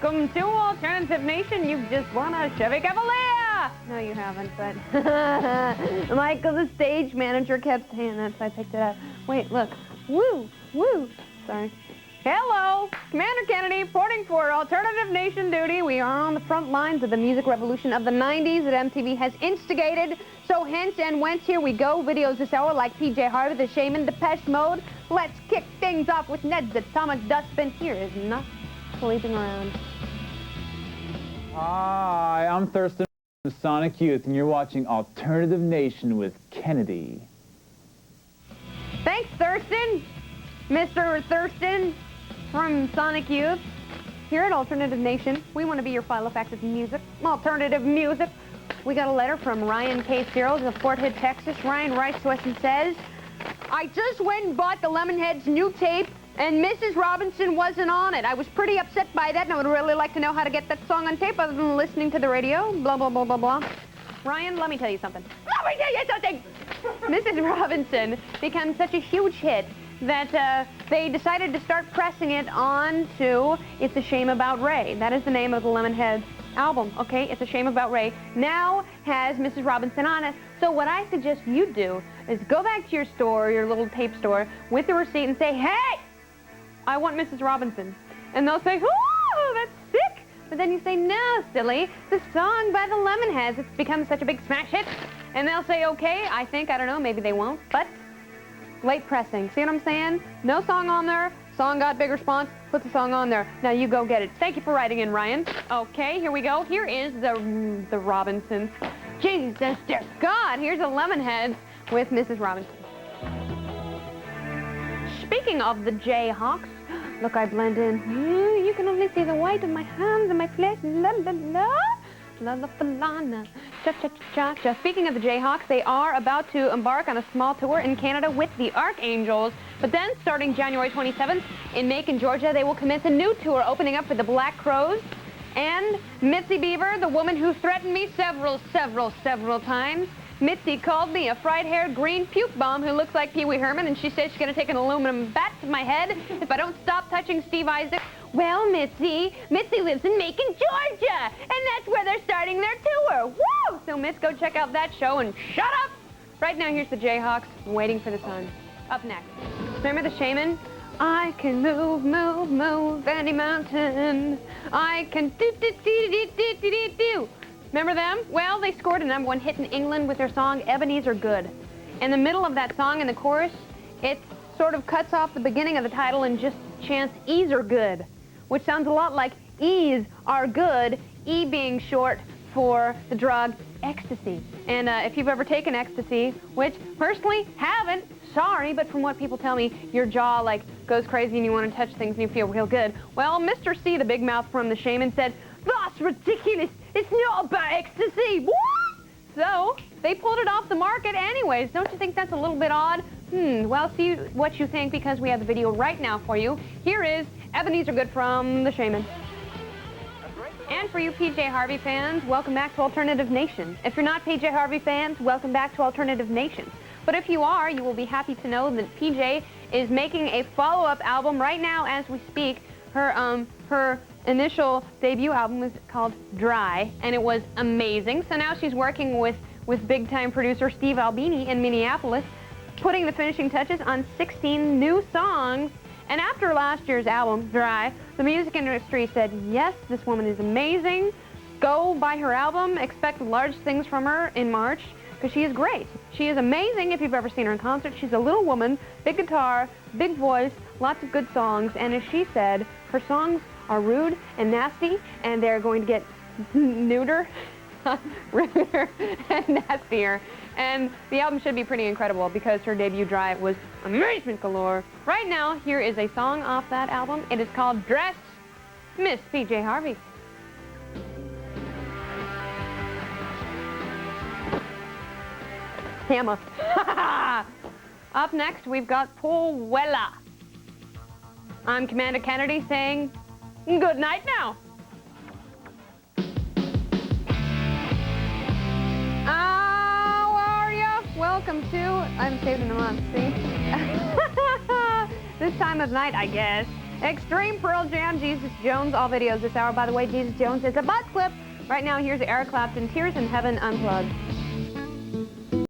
Welcome to Alternative Nation. You've just won a Chevy Cavalier. No, you haven't, but Michael, the stage manager, kept saying that, so I picked it up. Wait, look. Woo, woo. Sorry. Hello, Commander Kennedy, reporting for Alternative Nation duty. We are on the front lines of the music revolution of the 90s that MTV has instigated. So hence and whence here we go. Videos this hour like PJ Harvey, the Shaman, Depeche Mode. Let's kick things off with Ned's Atomic Dustbin. Here is not sleeping around. Hi, I'm Thurston from Sonic Youth, and you're watching Alternative Nation with Kennedy. Thanks, Thurston. Mr. Thurston from Sonic Youth. Here at Alternative Nation, we want to be your file of facts of music, alternative music. We got a letter from Ryan K. Searles of Fort Hood, Texas. Ryan writes to us and says, I just went and bought the Lemonheads' new tape, and Mrs. Robinson wasn't on it. I was pretty upset by that, and I would really like to know how to get that song on tape other than listening to the radio. Blah, blah, blah, blah, blah. Ryan, let me tell you something. Let me tell you something! Mrs. Robinson became such a huge hit that they decided to start pressing it on to It's a Shame About Ray. That is the name of the Lemonheads album, okay? It's a Shame About Ray. Now has Mrs. Robinson on it. So what I suggest you do is go back to your store, your little tape store, with the receipt and say, hey, I want Mrs. Robinson. And they'll say, oh, that's sick. But then you say, no, silly, the song by the Lemonheads. It's become such a big smash hit. And they'll say, okay, I don't know, maybe they won't, but late pressing. See what I'm saying? No song on there. Song got big response. Put the song on there. Now you go get it. Thank you for writing in, Ryan. Okay, here we go. Here is the Robinsons. Jesus, dear God. Here's the Lemonheads with Mrs. Robinson. Speaking of the Jayhawks, look, I blend in. You can only see the white of my hands and my flesh. La la la. La la la. Cha cha cha cha. Speaking of the Jayhawks, they are about to embark on a small tour in Canada with the Archangels. But then, starting January 27th in Macon, Georgia, they will commence a new tour opening up for the Black Crowes. And Mitzi Beaver, the woman who threatened me several times. Mitzi called me a fried-haired green puke bomb who looks like Pee Wee Herman, and she says she's going to take an aluminum bat to my head if I don't stop touching Steve Isaac. Well, Mitzi lives in Macon, Georgia, and that's where they're starting their tour. Woo! So, Miss, go check out that show and shut up! Right now, here's the Jayhawks, Waiting for the Sun. Up next. Remember the Shaman? I can move any mountain. I can do. Remember them? Well, they scored a #1 hit in England with their song Ebenezer Good. In the middle of that song, in the chorus, it sort of cuts off the beginning of the title and just chants E's are good, which sounds a lot like E's are good, E being short for the drug ecstasy. And if you've ever taken ecstasy, which personally haven't, sorry, but from what people tell me, your jaw like goes crazy and you want to touch things and you feel real good. Well, Mr. C, the big mouth from the Shaman, said, that's ridiculous. It's not about ecstasy. What? So they pulled it off the market anyways. Don't you think that's a little bit odd? Well, see what you think, because we have the video right now for you. Here is Ebenezer Good from the Shaman. And for you PJ Harvey fans, welcome back to Alternative Nation. If you're not PJ Harvey fans, welcome back to Alternative Nation. But if you are, you will be happy to know that PJ is making a follow-up album right now as we speak. Her initial debut album was called Dry, and it was amazing. So now she's working with big-time producer Steve Albini in Minneapolis, putting the finishing touches on 16 new songs. And after last year's album, Dry, the music industry said, yes, this woman is amazing. Go buy her album. Expect large things from her in March, because she is great. She is amazing if you've ever seen her in concert. She's a little woman, big guitar, big voice, lots of good songs. And as she said, her songs are rude and nasty, and they're going to get ruder and nastier. And the album should be pretty incredible because her debut Drive was amazement galore. Right now, here is a song off that album. It is called Dress, Miss PJ Harvey. Hammer. Up next, we've got Powella. I'm Commander Kennedy saying, good night now. How are ya? Welcome to, I'm saving them up, see? This time of night, I guess. Extreme Pearl Jam, Jesus Jones, all videos this hour. By the way, Jesus Jones is a butt clip. Right now, here's Eric Clapton, Tears in Heaven Unplugged.